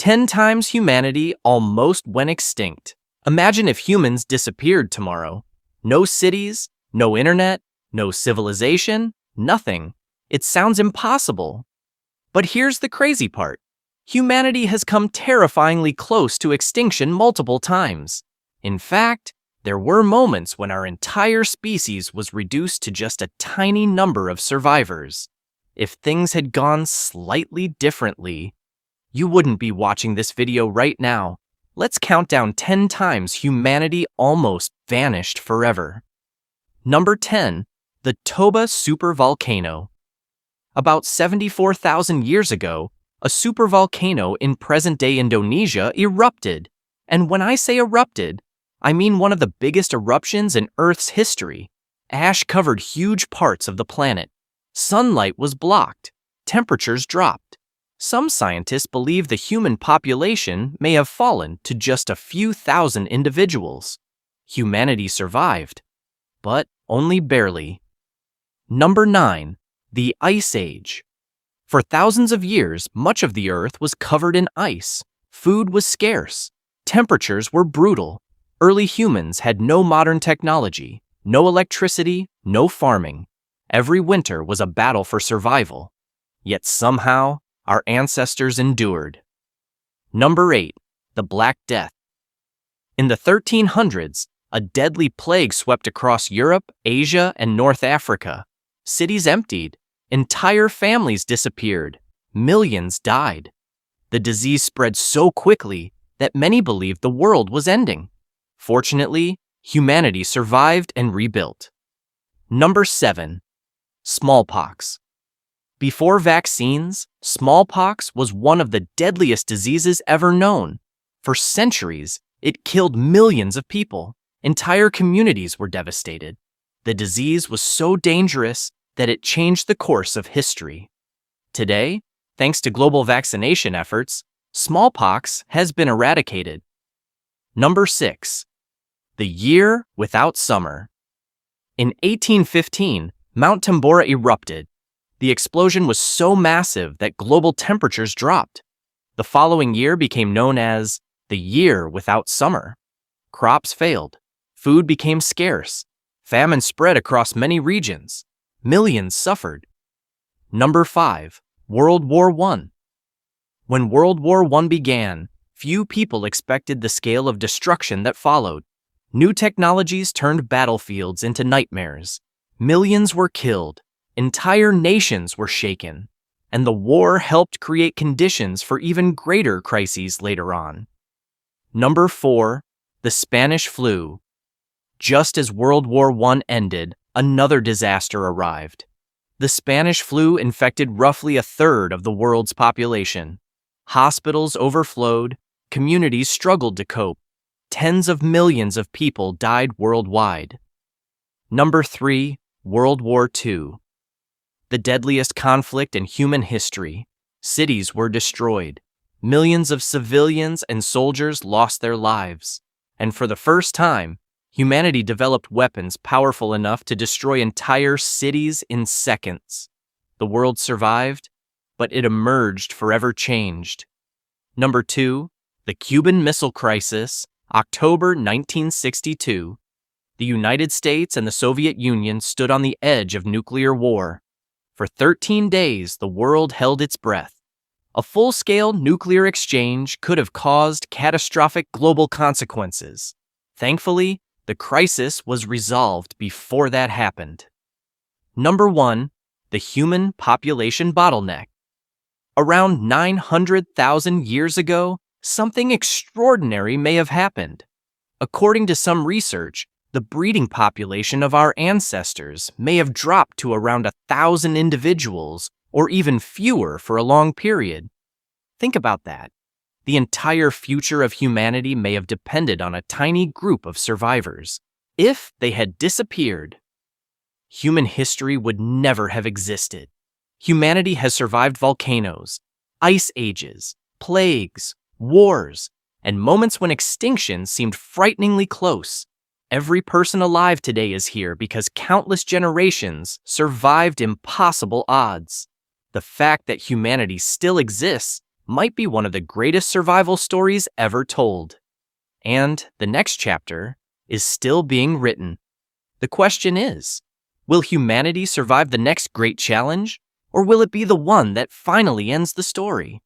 10 times humanity almost went extinct. Imagine if humans disappeared tomorrow. No cities, no internet, no civilization, nothing. It sounds impossible. But here's the crazy part. Humanity has come terrifyingly close to extinction multiple times. In fact, there were moments when our entire species was reduced to just a tiny number of survivors. If things had gone slightly differently, you wouldn't be watching this video right now. Let's count down 10 times humanity almost vanished forever. Number 10. The Toba supervolcano. About 74,000 years ago, a supervolcano in present-day Indonesia erupted. And when I say erupted, I mean one of the biggest eruptions in Earth's history. Ash covered huge parts of the planet. Sunlight was blocked. Temperatures dropped. Some scientists believe the human population may have fallen to just a few thousand individuals. Humanity survived, but only barely. Number 9. The Ice Age. For thousands of years, much of the Earth was covered in ice. Food was scarce. Temperatures were brutal. Early humans had no modern technology, no electricity, no farming. Every winter was a battle for survival. Yet somehow, our ancestors endured. Number 8. The Black Death. In the 1300s, a deadly plague swept across Europe, Asia, and North Africa. Cities emptied. Entire families disappeared. Millions died. The disease spread so quickly that many believed the world was ending. Fortunately, humanity survived and rebuilt. Number 7. Smallpox. Before vaccines, smallpox was one of the deadliest diseases ever known. For centuries, it killed millions of people. Entire communities were devastated. The disease was so dangerous that it changed the course of history. Today, thanks to global vaccination efforts, smallpox has been eradicated. Number 6. The Year Without Summer. In 1815, Mount Tambora erupted. The explosion was so massive that global temperatures dropped. The following year became known as the Year Without Summer. Crops failed. Food became scarce. Famine spread across many regions. Millions suffered. Number 5. World War I. When World War I began, few people expected the scale of destruction that followed. New technologies turned battlefields into nightmares. Millions were killed. Entire nations were shaken. And the war helped create conditions for even greater crises later on. Number 4. The Spanish flu. Just as World War I ended, another disaster arrived. The Spanish flu infected roughly a third of the world's population. Hospitals overflowed, communities struggled to cope. Tens of millions of people died worldwide. Number 3. World War II. The deadliest conflict in human history. Cities were destroyed. Millions of civilians and soldiers lost their lives. And for the first time, humanity developed weapons powerful enough to destroy entire cities in seconds. The world survived, but it emerged forever changed. Number 2. The Cuban Missile Crisis, October 1962. The United States and the Soviet Union stood on the edge of nuclear war. For 13 days, the world held its breath. A full-scale nuclear exchange could have caused catastrophic global consequences. Thankfully, the crisis was resolved before that happened. Number 1. The human population bottleneck. Around 900,000 years ago, something extraordinary may have happened. According to some research, the breeding population of our ancestors may have dropped to around 1,000 individuals, or even fewer for a long period. Think about that. The entire future of humanity may have depended on a tiny group of survivors. If they had disappeared, human history would never have existed. Humanity has survived volcanoes, ice ages, plagues, wars, and moments when extinction seemed frighteningly close. Every person alive today is here because countless generations survived impossible odds. The fact that humanity still exists might be one of the greatest survival stories ever told. And the next chapter is still being written. The question is, will humanity survive the next great challenge, or will it be the one that finally ends the story?